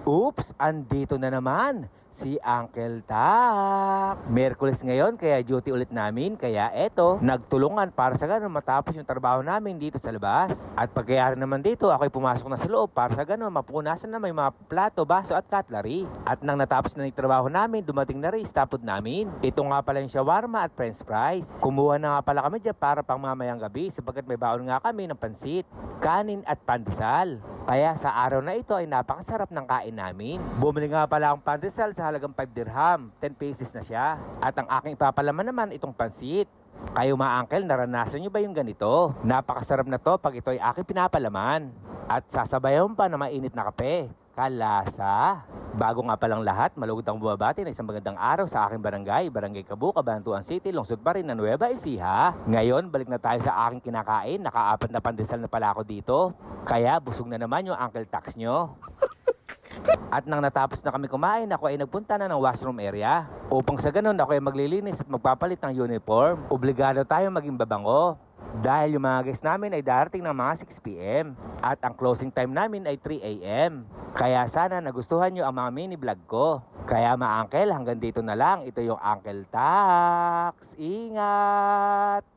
Oops, andito na naman si Uncle Tak. Miyerkules ngayon kaya duty ulit namin. Kaya eto, nagtulungan para sa ganun matapos yung trabaho namin dito sa labas. At pagkayari naman dito, ako'y pumasok na sa loob para sa ganun mapunasan na may mga plato, baso at cutlery. At nang natapos na yung trabaho namin, dumating na rin stopod namin. Ito nga pala yung shawarma at french fries. Kumuha na nga pala kami dyan para pang mamayang gabi sapagkat may baon nga kami ng pansit, kanin at pandesal. Kaya sa araw na ito ay napakasarap ng kain namin. Bumili nga pala akong pandesal sa halagang 5 dirham, 10 pesos na siya. At ang aking papalaman naman itong pansit. Kayo mga uncle, naranasan nyo ba yung ganito? Napakasarap na to pag ito ay aking pinapalaman. At sasabayan pa na mainit na kape. Kalasa. Bago nga palang lahat, malugod ang bumabati na isang magandang araw sa aking barangay, Barangay Cabu, Cabanatuan City, Lungsod pa rin na Nueva Ecija. Ngayon, balik na tayo sa aking kinakain. Nakaapat na pandesal na pala ako dito. Kaya busog na naman yung Uncle Tax nyo. At nang natapos na kami kumain, ako ay nagpunta na ng washroom area. Upang sa ganun, ako ay maglilinis at magpapalit ng uniform. Obligado tayo maging babango. Dahil yung mga guests namin ay darating ng mga 6 p.m. At ang closing time namin ay 3 a.m. Kaya sana nagustuhan nyo ang mga mini vlog ko. Kaya mga uncle, hanggang dito na lang. Ito yung Uncle Tax. Ingat!